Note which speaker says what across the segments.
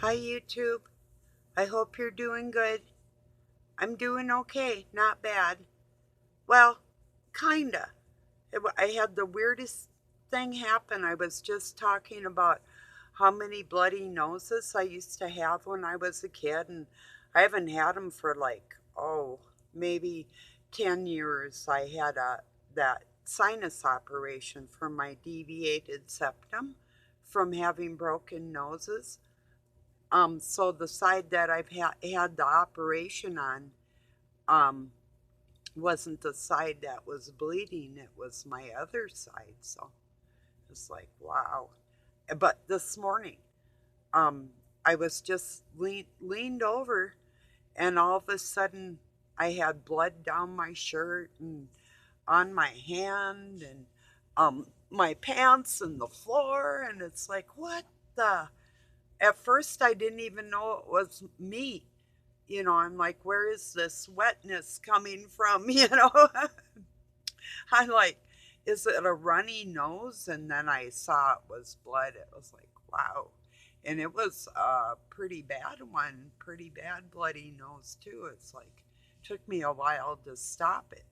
Speaker 1: Hi, YouTube. I hope you're doing good. I'm doing okay, not bad. Well, kinda. I had the weirdest thing happen. I was just talking about how many bloody noses I used to have when I was a kid, and I haven't had them for maybe 10 years. I had that sinus operation for my deviated septum from having broken noses. So the side that had the operation on, um, wasn't the side that was bleeding. It was my other side. So it's like, wow. But this morning, um, I was just leaned over, and all of a sudden, I had blood down my shirt and on my hand and my pants and the floor, and it's like, what the? At first, I didn't even know it was me. I'm like, where is this wetness coming from? I'm like, is it a runny nose? And then I saw it was blood. It was like, wow. And it was a pretty bad one, pretty bad bloody nose, too. It's like, took me a while to stop it,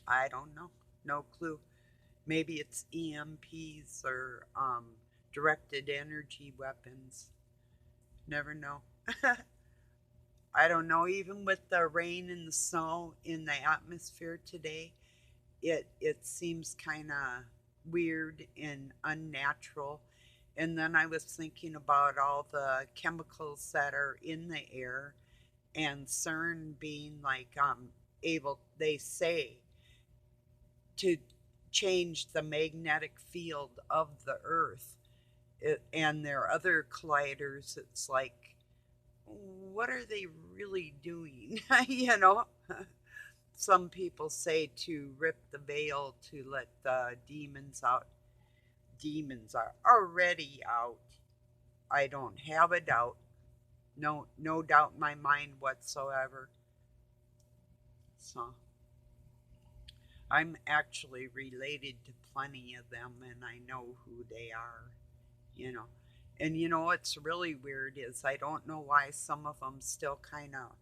Speaker 1: I don't know. No clue. Maybe it's EMPs or directed energy weapons. Never know. I don't know. Even with the rain and the snow in the atmosphere today, it seems kind of weird and unnatural. And then I was thinking about all the chemicals that are in the air, and CERN being like able, they say, to change the magnetic field of the Earth. And their other colliders, it's like, what are they really doing? you know? Some people say to rip the veil to let the demons out. Demons are already out. I don't have a doubt. No doubt in my mind whatsoever. So I'm actually related to plenty of them, and I know who they are, you know. And what's really weird is I don't know why some of them still kind of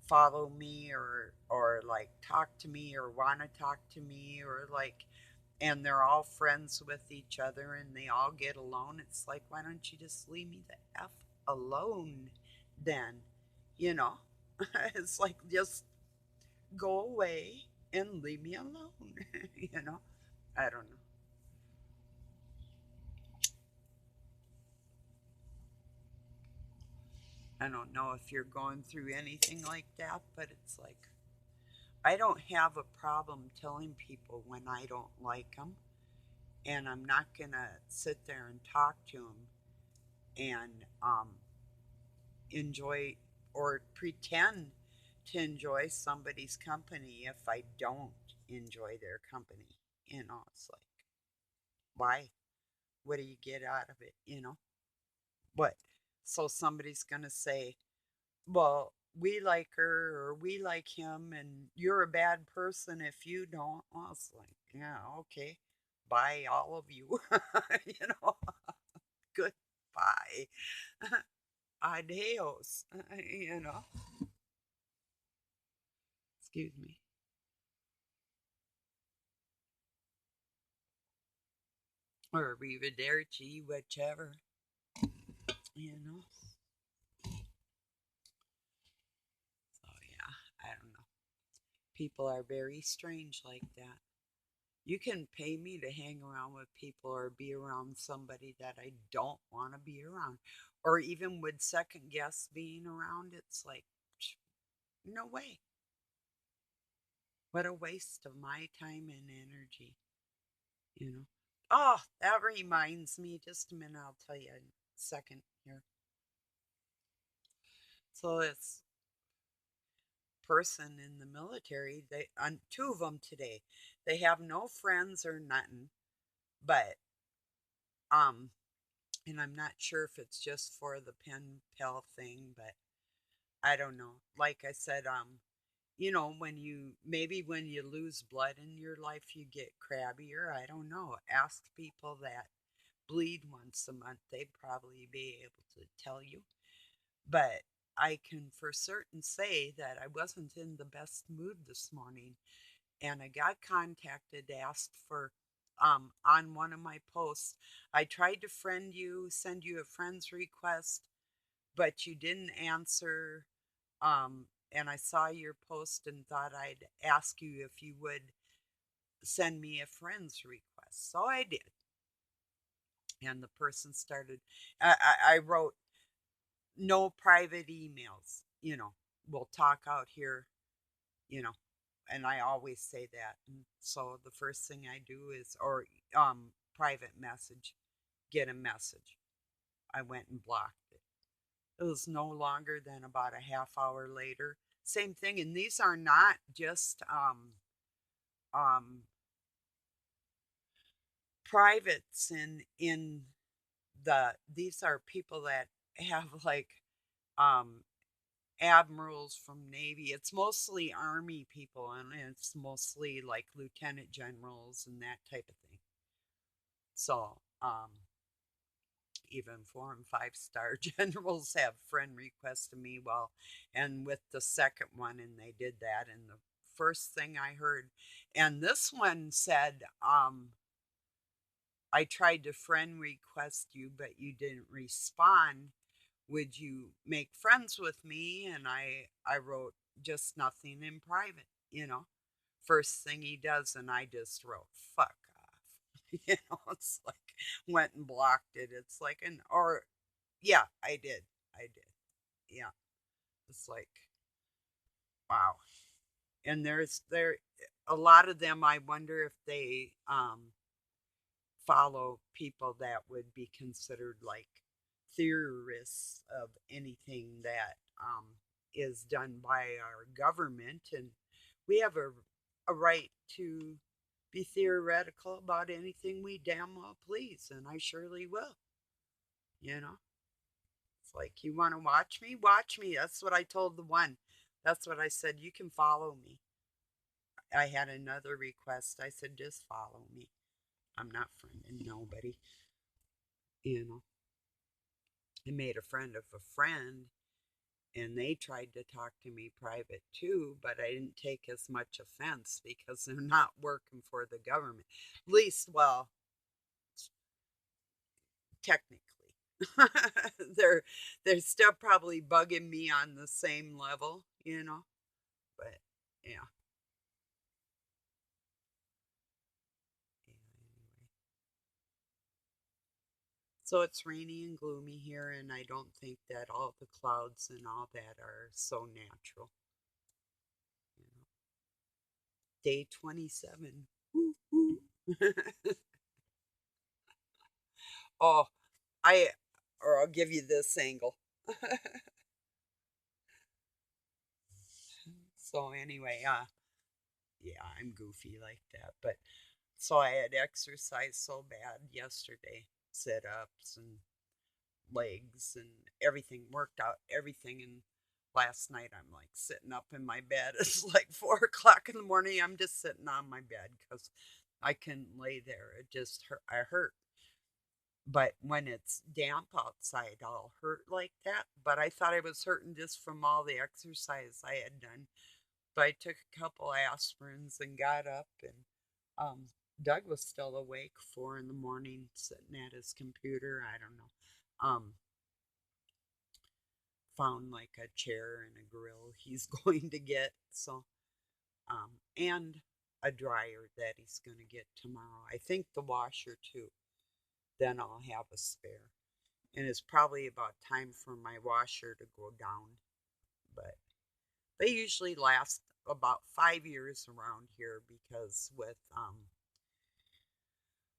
Speaker 1: follow me or like talk to me or want to talk to me, or like, and they're all friends with each other and they all get along. It's like, why don't you just leave me the f alone then? you know it's like, just go away and leave me alone. I don't know. I don't know if you're going through anything like that, but it's like, I don't have a problem telling people when I don't like them, and I'm not gonna sit there and talk to them and enjoy or pretend to enjoy somebody's company if I don't enjoy their company. It's like, why? What do you get out of it? What? So somebody's gonna say, well, we like her or we like him, and you're a bad person if you don't. Well, it's like, yeah, okay, bye, all of you. you know, Goodbye. Adios. Excuse me. Or arrivederci, whichever. You know. So yeah, I don't know. People are very strange like that. You can pay me to hang around with people or be around somebody that I don't want to be around, or even would second guess being around. It's like, no way. What a waste of my time and energy, you know. Oh, that reminds me. Just a minute, I'll tell you in a second here. So this person in the military, they on two of them today, they have no friends or nothing, but um and I'm not sure if it's just for the pen pal thing, but I don't know. Like I said, when you lose blood in your life, you get crabbier. I don't know. Ask people that bleed once a month, they'd probably be able to tell you. But I can for certain say that I wasn't in the best mood this morning, and I got contacted, asked for on one of my posts. I tried to friend you, send you a friend's request, but you didn't answer. And I saw your post and thought I'd ask you if you would send me a friend's request. So I did. And the person started, I wrote, no private emails, we'll talk out here, you know, and I always say that. And so the first thing I do is, or private message, get a message. I went and blocked it. It was no longer than about a half hour later. Same thing, and these are not just um, privates in these are people that have like um, admirals from Navy. It's mostly Army people, and it's mostly like lieutenant generals and that type of thing. So, even 4 and 5 star generals have friend requests to me. Well, and with the second one, and they did that, and the first thing I heard, and this one said, I tried to friend request you, but you didn't respond. Would you make friends with me? And I wrote just nothing in private, First thing he does, and I just wrote fuck off. It's like went and blocked it. It's like an or yeah, I did. I did. Yeah. It's like wow. And there a lot of them I wonder if they follow people that would be considered like theorists of anything that is done by our government. And we have a right to be theoretical about anything we damn well please, and I surely will. You know, it's like, you want to watch me? Watch me. That's what I told the one. That's what I said. You can follow me. I had another request. I said, just follow me. I'm not friending nobody. You know, I made a friend of a friend, and they tried to talk to me private too, but I didn't take as much offense because they're not working for the government. At least, well, technically. they're still probably bugging me on the same level. But yeah. Anyway. So it's rainy and gloomy here, and I don't think that all the clouds and all that are so natural. You know. Day 27. Oh, I or I'll give you this angle. So anyway, yeah, I'm goofy like that. But so I had exercised so bad yesterday, sit ups and legs and everything, worked out everything. And last night I'm like sitting up in my bed. It's like 4 o'clock in the morning. I'm just sitting on my bed because I couldn't lay there. It just hurt. I hurt. But when it's damp outside, I'll hurt like that. But I thought I was hurting just from all the exercise I had done. But I took a couple aspirins and got up, and um, Doug was still awake 4 in the morning, sitting at his computer. I don't know. Found like a chair and a grill he's going to get. So, and a dryer that he's going to get tomorrow. I think the washer too. Then I'll have a spare. And it's probably about time for my washer to go down. But they usually last about 5 years around here because with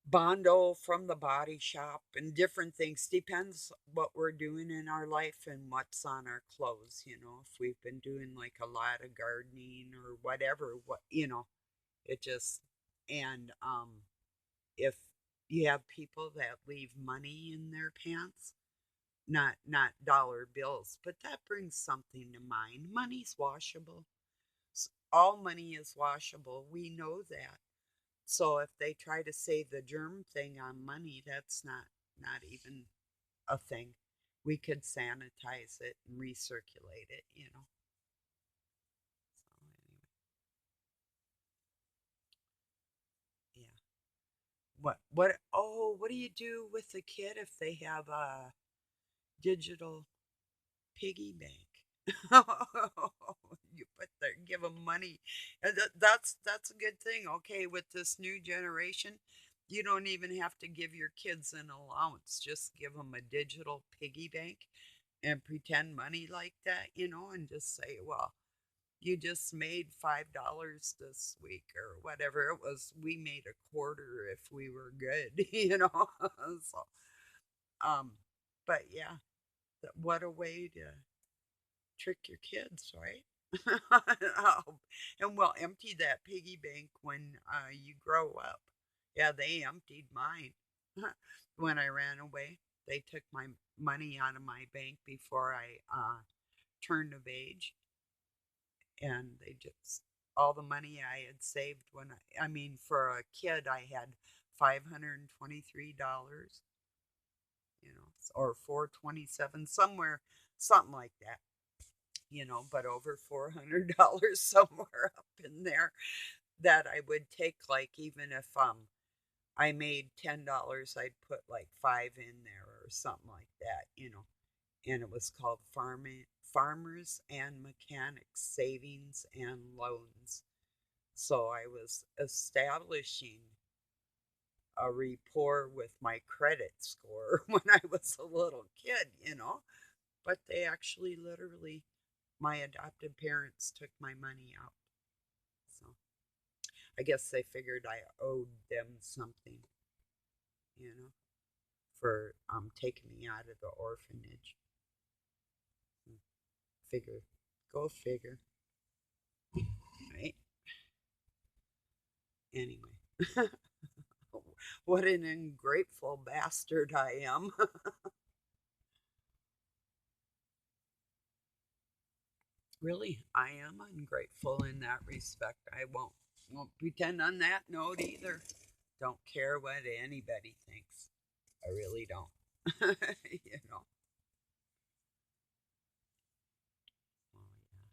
Speaker 1: Bondo from the body shop and different things. Depends what we're doing in our life and what's on our clothes. If we've been doing like a lot of gardening or whatever, it just, and if you have people that leave money in their pants, not dollar bills, but that brings something to mind. Money's washable. All money is washable. We know that. So if they try to say the germ thing on money, that's not not even a thing. We could sanitize it and recirculate it, you know. So anyway, yeah. What do you do with the kid if they have a digital piggy bank? You put their give them money. And that's a good thing. Okay, with this new generation, you don't even have to give your kids an allowance. Just give them a digital piggy bank and pretend money like that, you know, and just say, well, you just made $5 this week or whatever it was. We made a quarter if we were good, you know. So, um, but yeah, what a way to trick your kids, right? Oh, and we'll empty that piggy bank when you grow up. Yeah, they emptied mine when I ran away. They took my money out of my bank before I turned of age, and they just all the money I had saved when I mean, for a kid, I had $523, you know, or 427 somewhere, something like that, you know, but over $400 somewhere up in there that I would take, like, even if I made $10, I'd put like five in there or something like that, you know. And it was called Farmers and Mechanics Savings and Loans. So I was establishing a rapport with my credit score when I was a little kid, you know. But they actually literally, my adopted parents took my money out. So I guess they figured I owed them something, you know, for taking me out of the orphanage. Figure, go figure, right? Anyway, what an ungrateful bastard I am. Really, I am ungrateful in that respect. I won't pretend on that note either. Don't care what anybody thinks. I really don't. You know. Oh, yeah.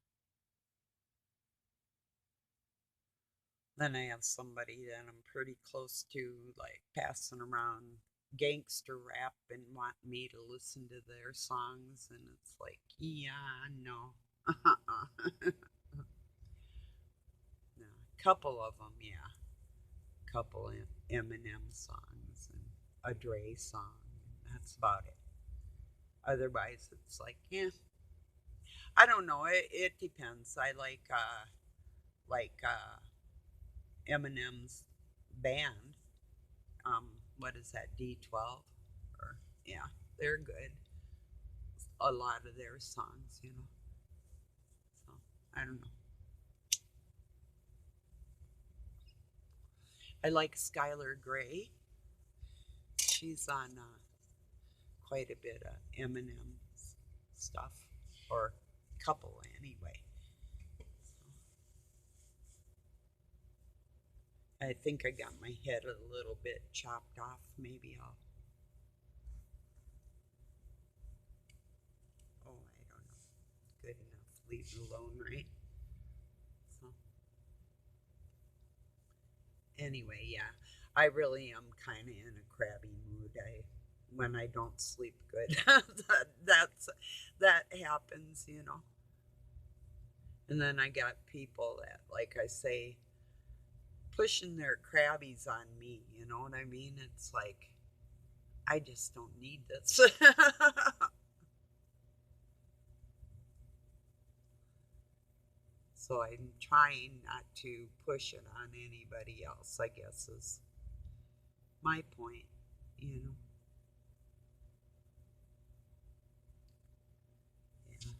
Speaker 1: Then I have somebody that I'm pretty close to, like passing around gangster rap and want me to listen to their songs, and it's like, yeah, no. No, a couple of them, yeah. A couple of Eminem songs and a Dre song. That's about it. Otherwise, it's like, yeah, I don't know. It depends. I like Eminem's band. Um, what is that? D12, or yeah, they're good. A lot of their songs, you know. So I don't know. I like Skylar Grey. She's on quite a bit of Eminem's stuff, or a couple anyway. So I think I got my head a little bit chopped off. Maybe I'll. Oh, I don't know. Good enough. Leave it alone, right? So anyway, yeah, I really am kind of in a crabby mood. I when I don't sleep good, that happens, you know. And then I got people that, like I say, pushing their crabbies on me. You know what I mean? It's like I just don't need this. So I'm trying not to push it on anybody else, I guess, is my point, you know. Yeah.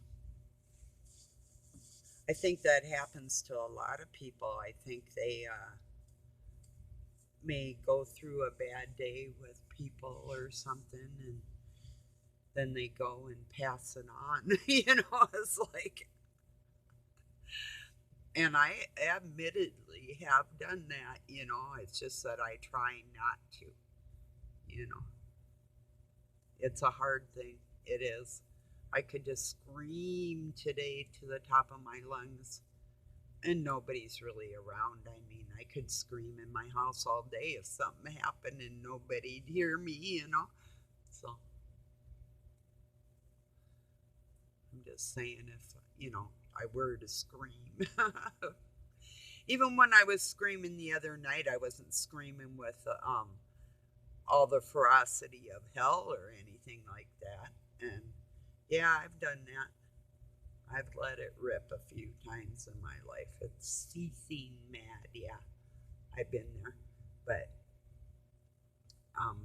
Speaker 1: I think that happens to a lot of people. I think they may go through a bad day with people or something, and then they go and pass it on. You know, it's like, and I admittedly have done that, you know, it's just that I try not to, you know. It's a hard thing. It is. I could just scream today to the top of my lungs, and nobody's really around. I mean, I could scream in my house all day if something happened and nobody'd hear me. So I'm just saying, if I were to scream. Even when I was screaming the other night, I wasn't screaming with all the ferocity of hell or anything like that. And yeah, I've done that. I've let it rip a few times in my life. It's seething mad. Yeah, I've been there. But um,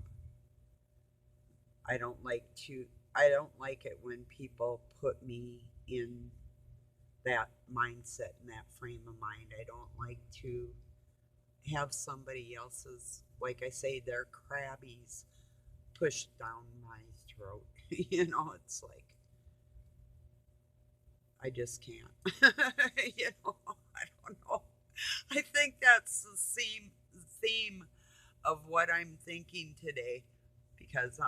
Speaker 1: I don't like to. I don't like it when people put me in that mindset and that frame of mind. I don't like to have somebody else's, like I say, their crabbies pushed down my throat. It's like I just can't. I don't know. I think that's the same theme of what I'm thinking today because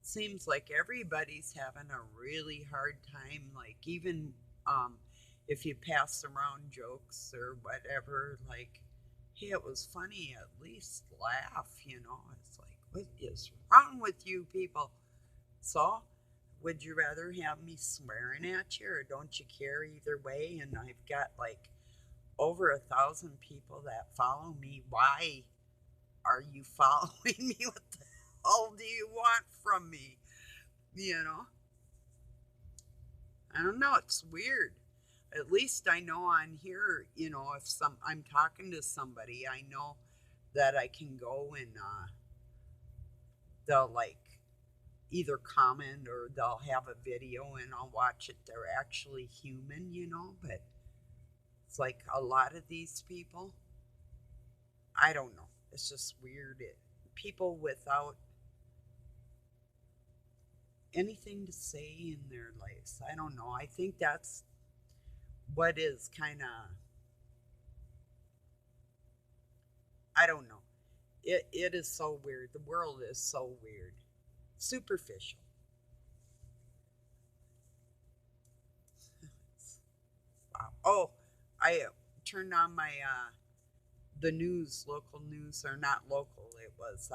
Speaker 1: seems like everybody's having a really hard time. Like even if you pass around jokes or whatever, like, hey, it was funny, at least laugh. It's like, what is wrong with you people? So, would you rather have me swearing at you or don't you care either way? And I've got like over 1,000 people that follow me. Why are you following me? What the hell do you want from me? You know? I don't know. It's weird. At least I know on here, if I'm talking to somebody, I know that I can go and they'll like either comment or they'll have a video and I'll watch it. They're actually human. But it's like a lot of these people, I don't know. It's just weird. People without anything to say in their lives. I don't know. I think that's what is kind of, I don't know. It is so weird. The world is so weird. Superficial. Wow. Oh, I turned on my the news, local news, or not local. It was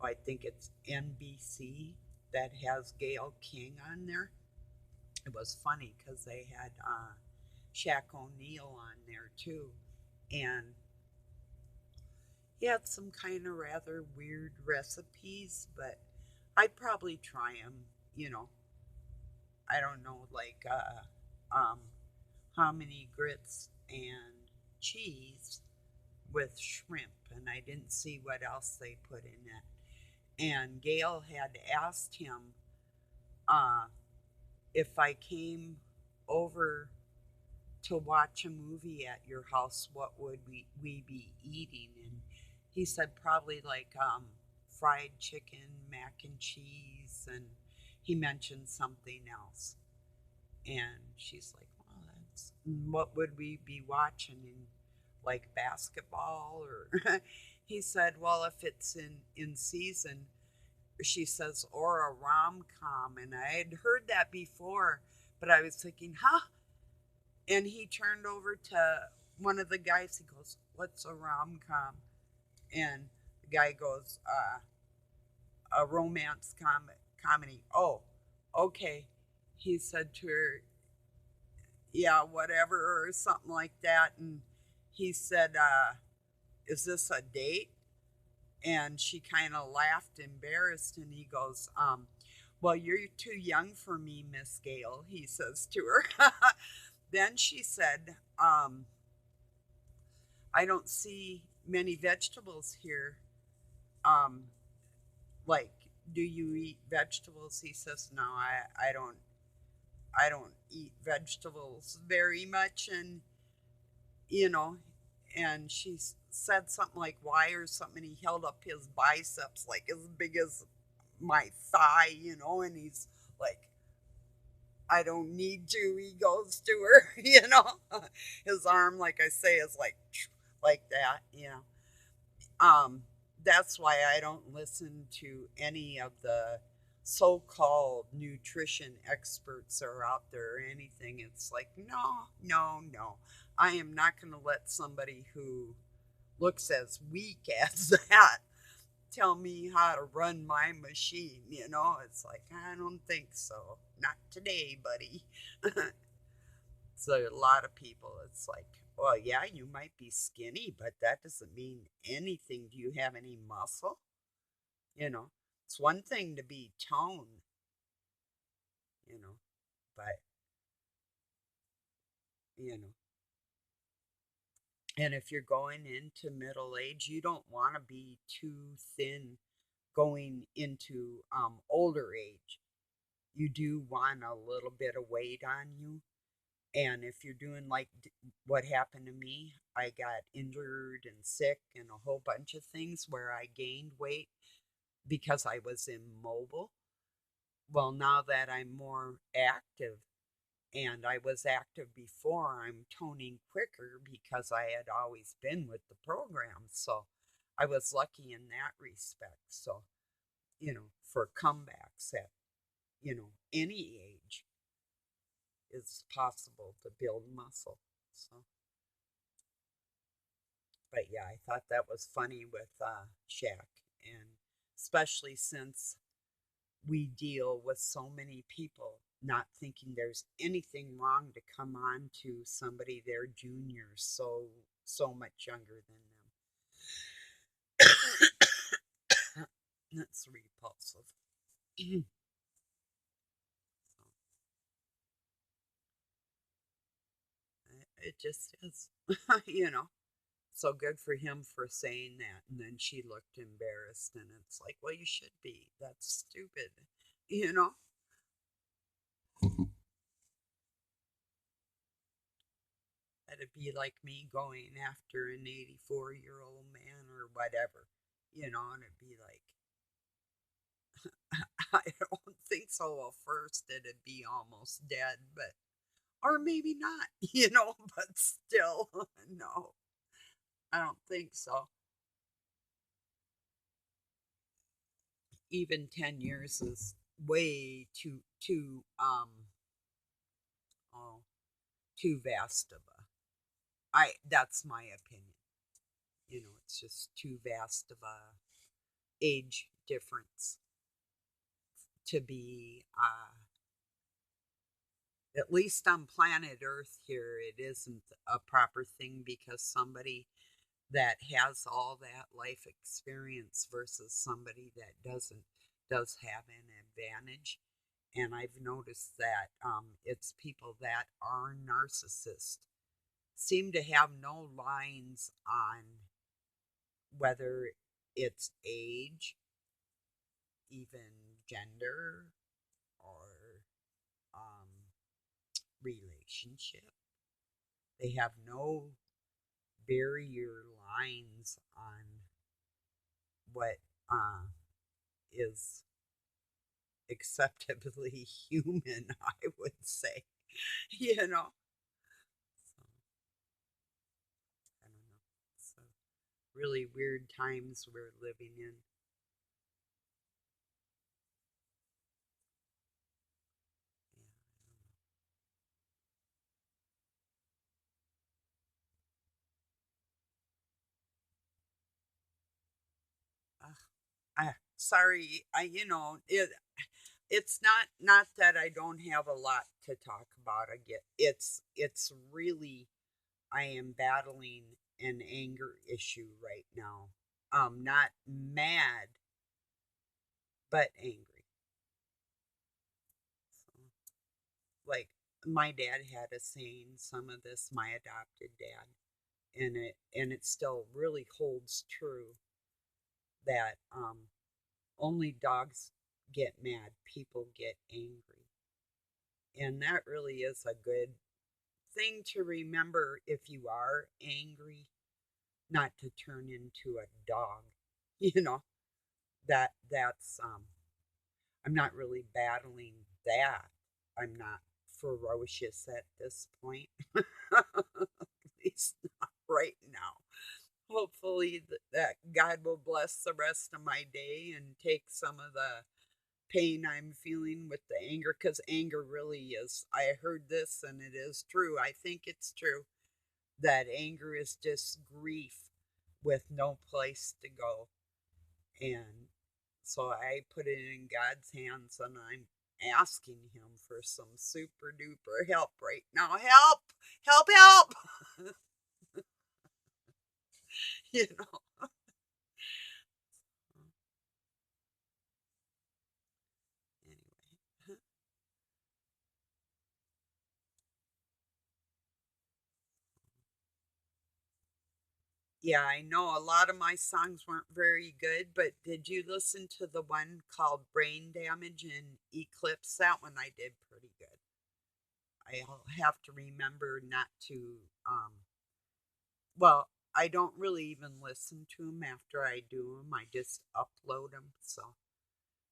Speaker 1: I think it's NBC that has Gayle King on there. It was funny because they had Shaq O'Neal on there too, and he had some kind of rather weird recipes, but I'd probably try them. You know, I don't know, like hominy grits and cheese with shrimp, and I didn't see what else they put in it. And Gayle had asked him uh, if I came over to watch a movie at your house, what would we be eating? And he said probably like fried chicken, mac and cheese, and he mentioned something else. And she's like, well, that's what would we be watching in like basketball or he said, well, if it's in season, she says, or a rom-com. And I had heard that before, but I was thinking, huh? And he turned over to one of the guys. He goes, what's a rom-com? And the guy goes, a romance comedy. Oh, okay. He said to her, yeah, whatever, or something like that. And he said, is this a date? And she kind of laughed, embarrassed. And he goes, well, you're too young for me, Miss Gayle, he says to her. Then she said, I don't see many vegetables here. Um, like, do you eat vegetables? He says, no, I don't eat vegetables very much. And, you know, and she said something like, why or something. And he held up his biceps like as big as my thigh, and he's like, I don't need to. He goes to her. His arm, like I say, is like that. Um, That's why I don't listen to any of the so-called nutrition experts that are out there or anything. It's like, no, no, no. I am not going to let somebody who looks as weak as that tell me how to run my machine. It's like, I don't think so. Not today, buddy. So a lot of people, it's like, well, yeah, you might be skinny, but that doesn't mean anything. Do you have any muscle? You know, it's one thing to be toned, you know, but, you know, and if you're going into middle age, you don't want to be too thin going into older age. You do want a little bit of weight on you. And if you're doing like what happened to me, I got injured and sick and a whole bunch of things where I gained weight because I was immobile. Well, now that I'm more active and I was active before, I'm toning quicker because I had always been with the program. So I was lucky in that respect. So, for comebacks at, any age is possible to build muscle. So, but yeah, I thought that was funny with Shaq, and especially since we deal with so many people not thinking there's anything wrong to come on to somebody their juniors so much younger than them. That's repulsive. So, it just is, you know. So good for him for saying that. And then she looked embarrassed, and it's like, well, you should be. That's stupid, you know. That'd be like me going after an 84-year-old man or whatever, and it'd be like, I don't think so. Well, first it'd be almost dead, but, or maybe not, but still, no, I don't think so. Even 10 years is way oh, too vast of that's my opinion. It's just too vast of a age difference to be at least on planet Earth here, it isn't a proper thing because somebody that has all that life experience versus somebody that doesn't does have an advantage. And I've noticed that it's people that are narcissists seem to have no lines on whether it's age, even gender, or um, relationship. They have no barrier lines on what is acceptably human, I would say. You know? So, I don't know. So, really weird times we're living in. Yeah. Sorry, it's not that I don't have a lot to talk about. I get it's really I am battling an anger issue right now. Not mad, but angry. So, like my dad had a saying, some of this my adopted dad, and it still really holds true that only dogs get mad, people get angry. And that really is a good thing to remember if you are angry, not to turn into a dog. You know, that's I'm not really battling that. I'm not ferocious at this point. At least not right now. Hopefully that God will bless the rest of my day and take some of the pain I'm feeling with the anger, because anger really is. I heard this and it is true. I think it's true that anger is just grief with no place to go. And so I put it in God's hands and I'm asking Him for some super duper help right now. Help! Help! Help! you know. Anyway. Yeah, I know a lot of my songs weren't very good, but did you listen to the one called Brain Damage and Eclipse? That one I did pretty good. I'll have to remember not to, well, I don't really even listen to them after I do them. I just upload them, so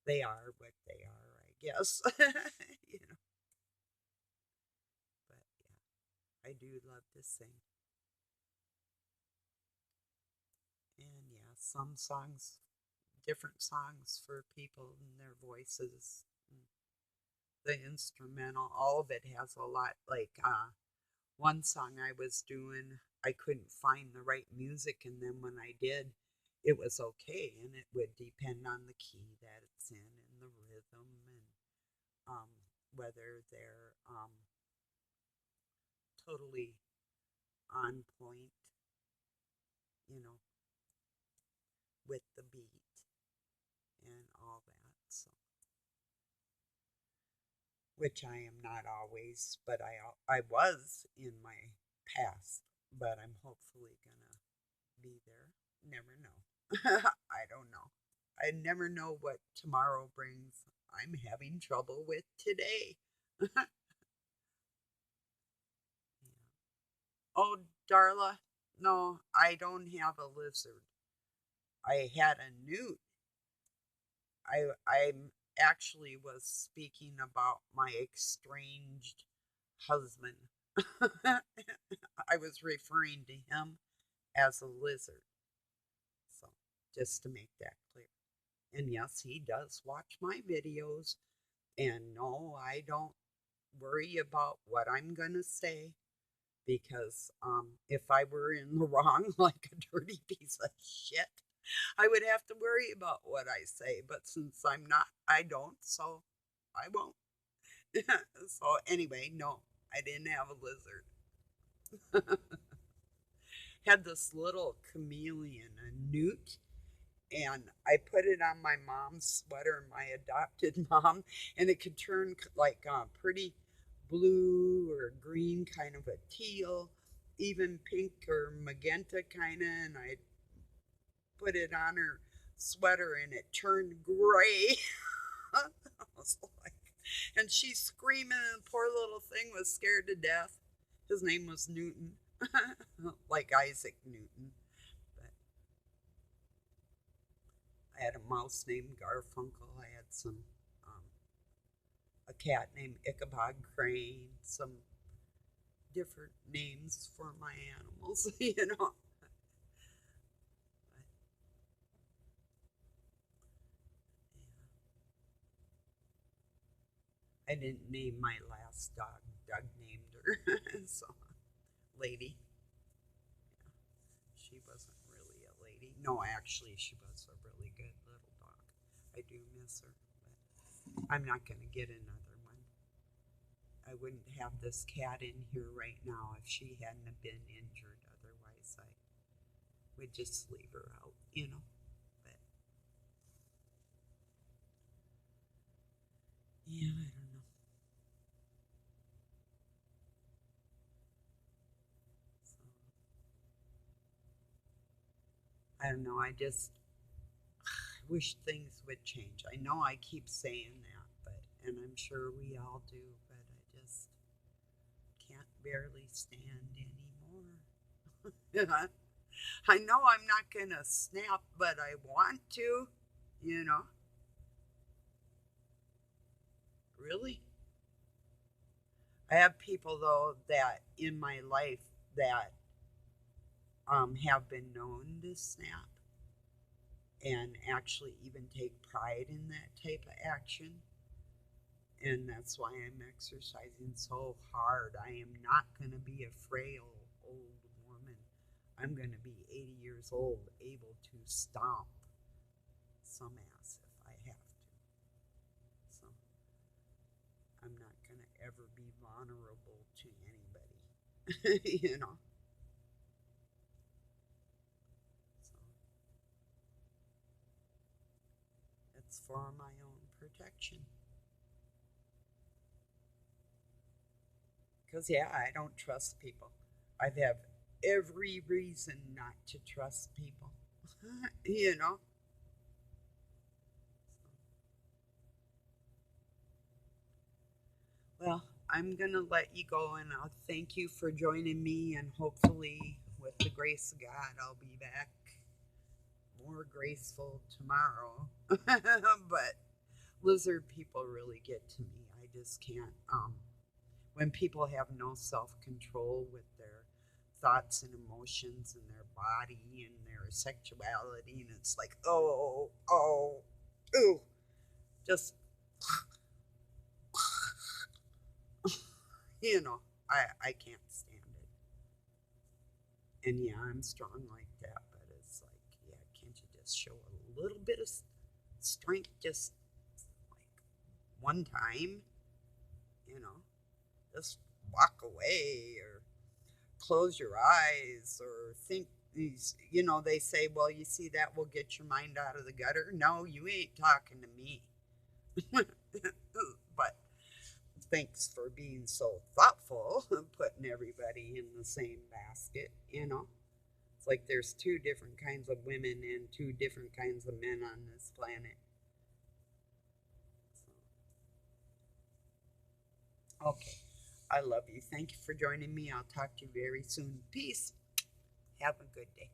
Speaker 1: they are what they are, I guess. you know, but yeah, I do love to sing. And yeah, some songs, different songs for people and their voices. The instrumental, all of it has a lot. Like one song I was doing, I couldn't find the right music, and then when I did, it was okay, and it would depend on the key that it's in and the rhythm and um, whether they're totally on point, you know, with the beat and all that. So, which I am not always, but I was in my past, but I'm hopefully gonna be there. Never know. I don't know. I never know what tomorrow brings. I'm having trouble with today. Yeah. Oh, Darla, no, I don't have a lizard. I had a newt. I actually was speaking about my estranged husband. I was referring to him as a lizard. So, just to make that clear. And yes, he does watch my videos. And no, I don't worry about what I'm going to say because if I were in the wrong, like a dirty piece of shit, I would have to worry about what I say. But since I'm not, I don't, so I won't. so anyway, no, I didn't have a lizard. Had this little chameleon, a newt, and I put it on my mom's sweater, my adopted mom, and it could turn like a pretty blue or green, kind of a teal, even pink or magenta kind of, and I put it on her sweater and it turned gray. I was like, and she's screaming, and the poor little thing was scared to death. His name was Newton, like Isaac Newton. But I had a mouse named Garfunkel. I had um, a cat named Ichabod Crane, some different names for my animals, you know. But, yeah. I didn't name my last dog. Doug named her. so, lady. Yeah. She wasn't really a lady. No, actually, she was a really good little dog. I do miss her, but I'm not going to get another one. I wouldn't have this cat in here right now if she hadn't have been injured. Otherwise, I would just leave her out, you know. But yeah, I don't know. So I don't know. I just wish things would change. I know I keep saying that, but and I'm sure we all do, but I just can't barely stand anymore. I know I'm not gonna snap, but I want to, you know. Really? I have people though that in my life that have been known to snap and actually even take pride in that type of action. And that's why I'm exercising so hard. I am not going to be a frail old woman. I'm going to be 80 years old, able to stomp some ass if I have to. So I'm not going to ever be vulnerable to anybody, you know. So it's for my own protection. Because, yeah, I don't trust people. I have every reason not to trust people, you know. Well, I'm going to let you go and I'll thank you for joining me. And hopefully, with the grace of God, I'll be back more graceful tomorrow. But lizard people really get to me. I just can't. When people have no self control with their thoughts and emotions and their body and their sexuality, and it's like, ooh, just, I can't stand it. And yeah, I'm strong like that, but it's like, yeah, can't you just show a little bit of strength just like one time, you know? Just walk away or close your eyes or think these, they say, well, you see, that will get your mind out of the gutter. No, you ain't talking to me. But thanks for being so thoughtful and putting everybody in the same basket. It's like there's two different kinds of women and two different kinds of men on this planet. So, okay. I love you. Thank you for joining me. I'll talk to you very soon. Peace. Have a good day.